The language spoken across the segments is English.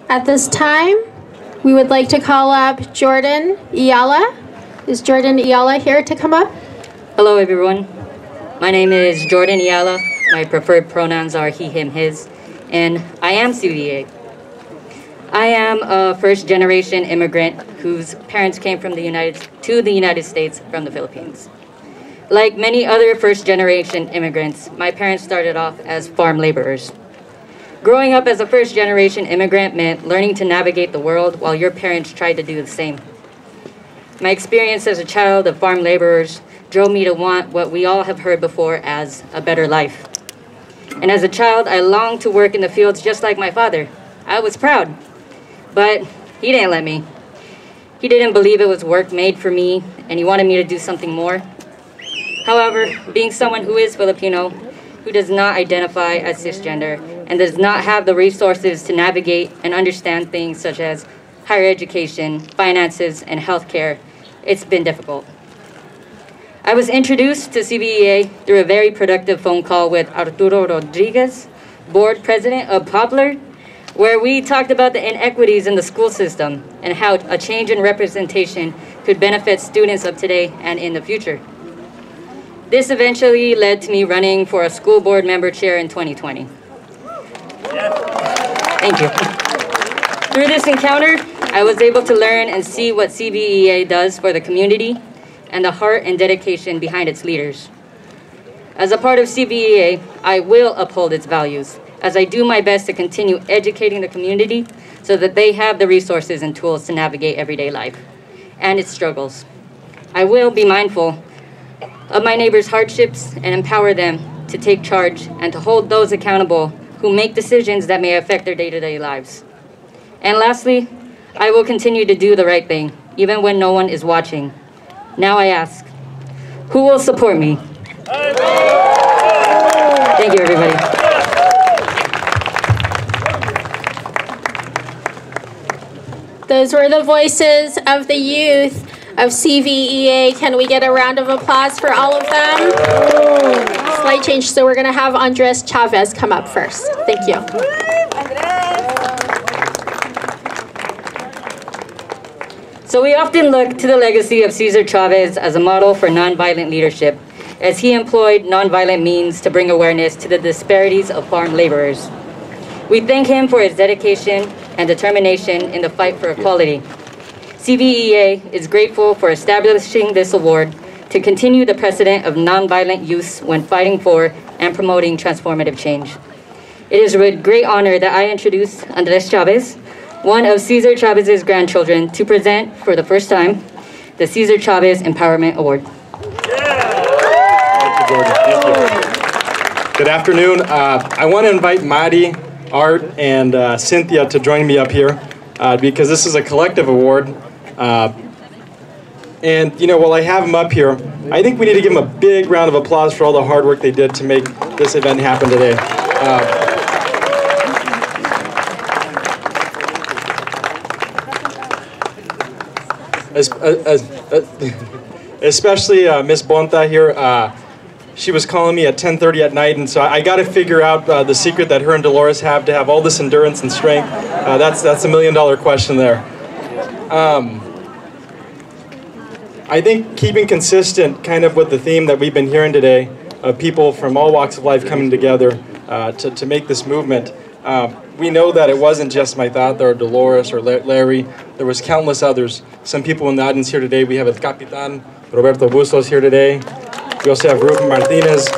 At this time, we would like to call up Jordan Yala. Is Jordan Yala here to come up? Hello, everyone. My name is Jordan Yala. My preferred pronouns are he, him, his, and I am CVA. I am a first-generation immigrant whose parents came to the United States from the Philippines. Like many other first-generation immigrants, my parents started off as farm laborers. Growing up as a first-generation immigrant meant learning to navigate the world while your parents tried to do the same. My experience as a child of farm laborers drove me to want what we all have heard before as a better life. And as a child, I longed to work in the fields just like my father. I was proud, but he didn't let me. He didn't believe it was work made for me, and he wanted me to do something more. However, being someone who is Filipino, who does not identify as cisgender, and does not have the resources to navigate and understand things such as higher education, finances, and healthcare, it's been difficult. I was introduced to CVEA through a very productive phone call with Arturo Rodriguez, board president of Poplar, where we talked about the inequities in the school system and how a change in representation could benefit students of today and in the future. This eventually led to me running for a school board member chair in 2020. Thank you. Through this encounter, I was able to learn and see what CVEA does for the community and the heart and dedication behind its leaders. As a part of CVEA, I will uphold its values as I do my best to continue educating the community so that they have the resources and tools to navigate everyday life and its struggles. I will be mindful of my neighbors' hardships and empower them to take charge and to hold those accountable who make decisions that may affect their day-to-day lives. And lastly, I will continue to do the right thing, even when no one is watching. Now I ask, who will support me? Thank you, everybody. Those were the voices of the youth of CVEA. Can we get a round of applause for all of them? Slight change, so we're going to have Andres Chavez come up first. Thank you. So we often look to the legacy of Cesar Chavez as a model for nonviolent leadership, as he employed nonviolent means to bring awareness to the disparities of farm laborers. We thank him for his dedication and determination in the fight for equality. CVEA is grateful for establishing this award to continue the precedent of nonviolent use when fighting for and promoting transformative change. It is with great honor that I introduce Andres Chavez, one of Cesar Chavez's grandchildren, to present for the first time the Cesar Chavez Empowerment Award. Thank you, Jordan. Thank you. Good afternoon. I want to invite Madi, Art, and Cynthia to join me up here because this is a collective award. And, you know, while I have them up here, I think we need to give them a big round of applause for all the hard work they did to make this event happen today. Especially Miss Bonta here. She was calling me at 10:30 at night, and so I got to figure out the secret that her and Dolores have to have all this endurance and strength. That's $1 million question there. I think keeping consistent kind of with the theme that we've been hearing today of people from all walks of life coming together to make this movement. We know that it wasn't just my thought or Dolores or Larry. There was countless others. Some people in the audience here today. We have El Capitan Roberto Bustos here today. We also have Ruben Martinez.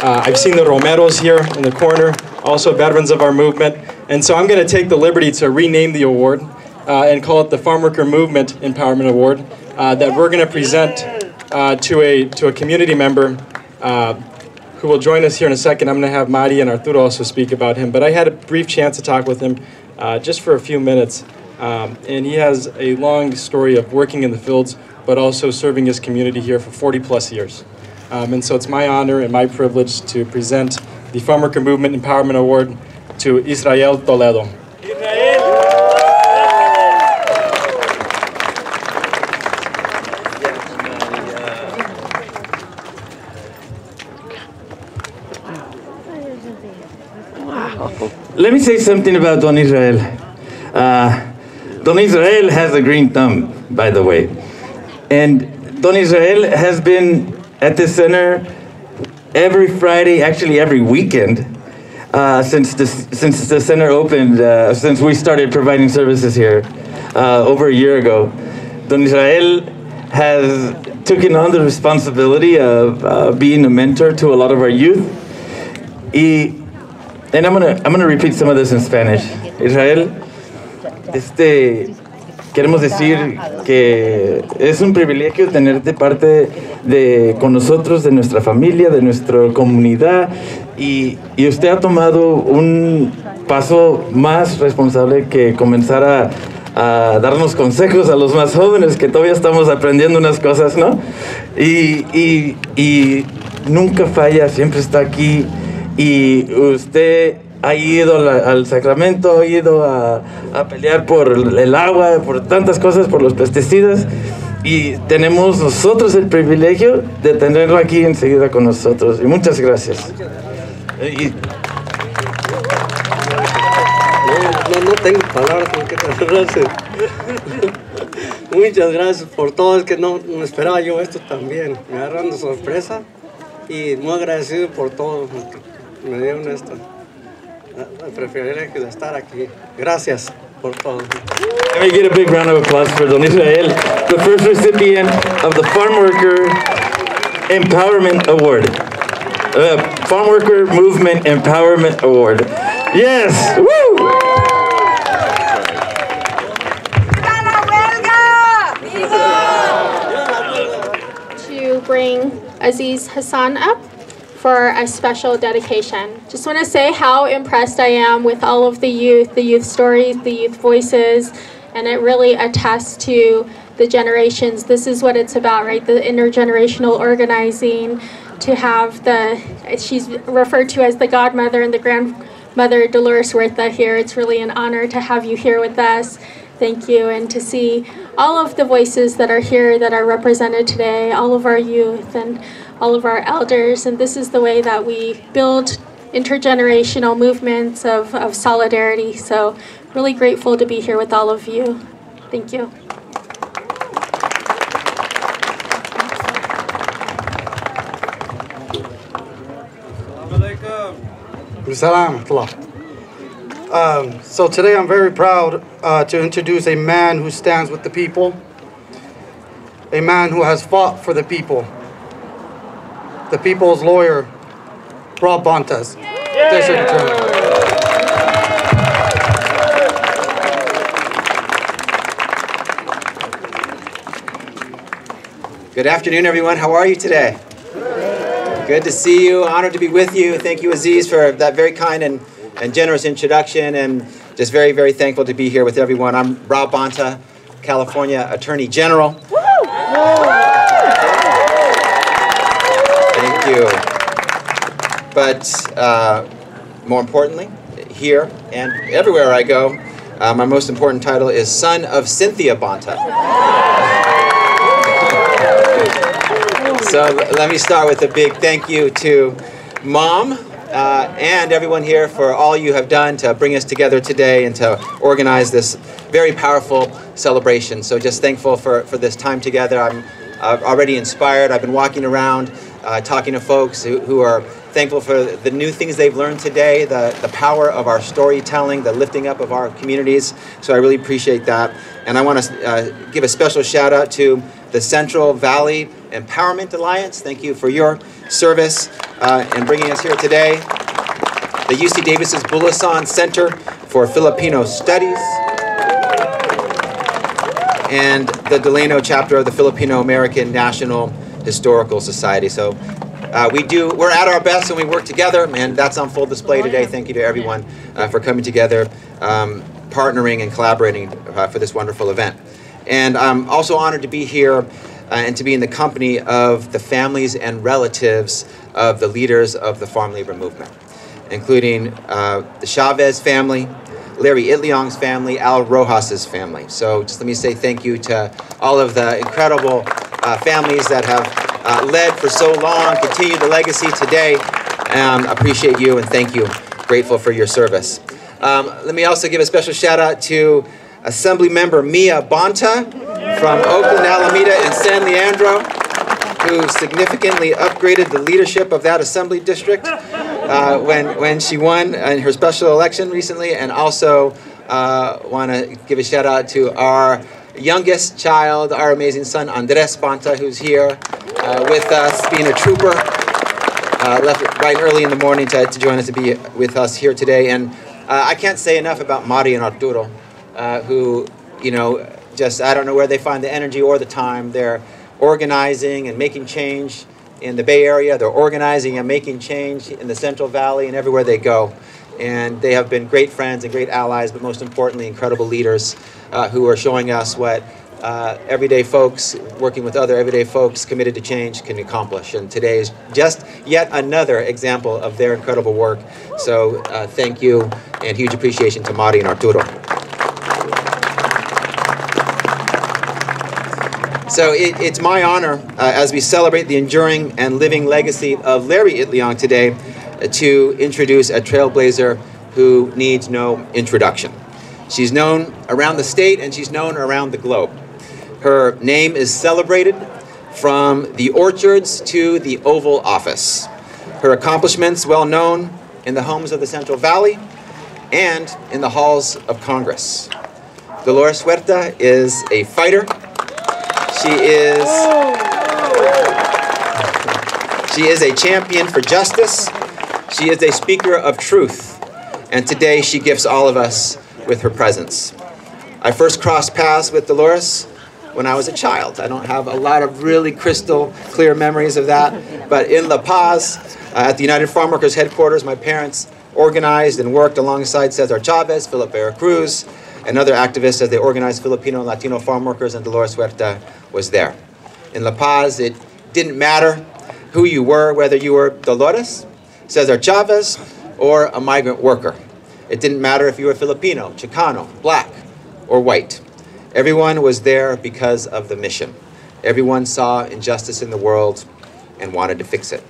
I've seen the Romeros here in the corner, also veterans of our movement. And so I'm going to take the liberty to rename the award and call it the Farmworker Movement Empowerment Award that we're going to present to a community member who will join us here in a second. I'm going to have Madi and Arturo also speak about him. But I had a brief chance to talk with him just for a few minutes. And he has a long story of working in the fields, but also serving his community here for 40 plus years. And so it's my honor and my privilege to present the Farmworker Movement Empowerment Award to Israel Toledo. Let me say something about Don Israel. Don Israel has a green thumb, by the way. And Don Israel has been at the center every Friday, actually every weekend, since the center opened, since we started providing services here over a year ago. Don Israel has taken on the responsibility of being a mentor to a lot of our youth. And I'm gonna repeat some of this in Spanish. Israel, queremos decir que es un privilegio tenerte parte con nosotros, de nuestra familia, de nuestra comunidad, y usted ha tomado un paso más responsable que comenzar a darnos consejos a los más jóvenes, que todavía estamos aprendiendo unas cosas, ¿no? Y nunca falla, siempre está aquí, y usted ha ido al Sacramento, ha ido a pelear por el agua, por tantas cosas, por los pesticidas, y tenemos nosotros el privilegio de tenerlo aquí enseguida con nosotros. Y muchas gracias. No tengo palabras con que gracias. Muchas gracias por todo, es que no esperaba yo esto también. Me agarraron de sorpresa y muy agradecido por todo que me dieron esto. El privilegio de estar aquí. Gracias por todo. Let me get a big round of applause for Don Israel, the first recipient of the Farmworker Empowerment Award. Farmworker Movement Empowerment Award. Yes! Woo! To bring Aziz Hassan up for a special dedication. Just want to say how impressed I am with all of the youth stories, the youth voices, and it really attests to the generations. This is what it's about, right? The intergenerational organizing, to have she's referred to as the godmother and the grandmother, Dolores Huerta, here. It's really an honor to have you here with us. Thank you, and to see all of the voices that are here that are represented today, all of our youth and all of our elders, and this is the way that we build intergenerational movements of solidarity. So really grateful to be here with all of you. Thank you. So today I'm very proud to introduce a man who stands with the people, a man who has fought for the people's lawyer, Rob Bonta. Good afternoon, everyone. How are you today? Good to see you. Honored to be with you. Thank you, Aziz, for that very kind and generous introduction, and just very, very thankful to be here with everyone. I'm Rob Bonta, California Attorney General. Thank you. But more importantly, here and everywhere I go, my most important title is son of Cynthia Bonta. So let me start with a big thank you to Mom and everyone here for all you have done to bring us together today and to organize this very powerful celebration. So just thankful for this time together. I'm already inspired. I've been walking around talking to folks who are thankful for the new things they've learned today, the power of our storytelling, the lifting up of our communities. So I really appreciate that. And I want to give a special shout out to the Central Valley Empowerment Alliance. Thank you for your service in bringing us here today. The UC Davis's Bulasan Center for Filipino Studies, and the Delano chapter of the Filipino American National Historical Society. So we're at our best when we work together, and that's on full display today. Thank you to everyone for coming together, partnering and collaborating for this wonderful event. And I'm also honored to be here and to be in the company of the families and relatives of the leaders of the farm labor movement, including the Chavez family, Larry Itliong's family, Al Rojas's family. So just let me say thank you to all of the incredible families that have led for so long, continue the legacy today. Appreciate you and thank you. Grateful for your service. Let me also give a special shout out to Assembly Member Mia Bonta from Oakland, Alameda, and San Leandro, who significantly upgraded the leadership of that assembly district when she won in her special election recently. And also want to give a shout out to our youngest child, our amazing son, Andres Bonta, who's here with us, being a trooper. Left bright early in the morning to join us, to be with us here today. And I can't say enough about Mari and Arturo, who, you know, just, I don't know where they find the energy or the time. They're organizing and making change in the Bay Area. They're organizing and making change in the Central Valley and everywhere they go. And they have been great friends and great allies, but most importantly, incredible leaders who are showing us what everyday folks, working with other everyday folks committed to change, can accomplish. And today is just yet another example of their incredible work. So thank you, and huge appreciation to Mari and Arturo. So it's my honor, as we celebrate the enduring and living legacy of Larry Itliong today, to introduce a trailblazer who needs no introduction. She's known around the state and she's known around the globe. Her name is celebrated from the orchards to the Oval Office. Her accomplishments well known in the homes of the Central Valley and in the halls of Congress. Dolores Huerta is a fighter. She is a champion for justice. She is a speaker of truth. And today she gifts all of us with her presence. I first crossed paths with Dolores when I was a child. I don't have a lot of really crystal clear memories of that, but in La Paz, at the United Farm Workers headquarters, my parents organized and worked alongside Cesar Chavez, Philip Veracruz, and other activists as they organized Filipino and Latino farm workers, and Dolores Huerta was there. In La Paz, it didn't matter who you were, whether you were Dolores, Cesar Chavez, or a migrant worker. It didn't matter if you were Filipino, Chicano, black, or white. Everyone was there because of the mission. Everyone saw injustice in the world and wanted to fix it.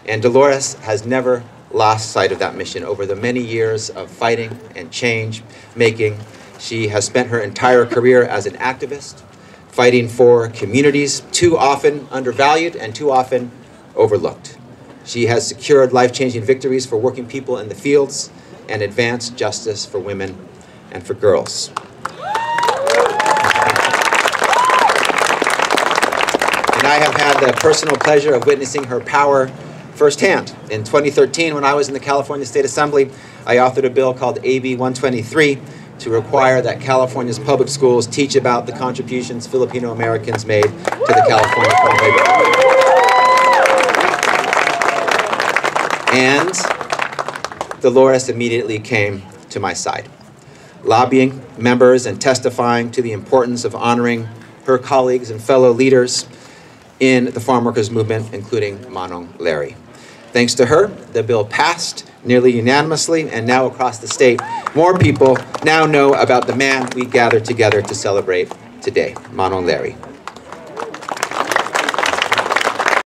And Dolores has never lost sight of that mission over the many years of fighting and change making. She has spent her entire career as an activist, fighting for communities too often undervalued and too often overlooked. She has secured life-changing victories for working people in the fields and advanced justice for women and for girls. And I have had the personal pleasure of witnessing her power firsthand. In 2013, when I was in the California State Assembly, I authored a bill called AB 123 to require that California's public schools teach about the contributions Filipino Americans made to the California farm labor movement. And Dolores immediately came to my side, lobbying members and testifying to the importance of honoring her colleagues and fellow leaders in the farm workers movement, including Manong Larry. Thanks to her, the bill passed nearly unanimously, and now across the state, more people now know about the man we gathered together to celebrate today, Manong Larry.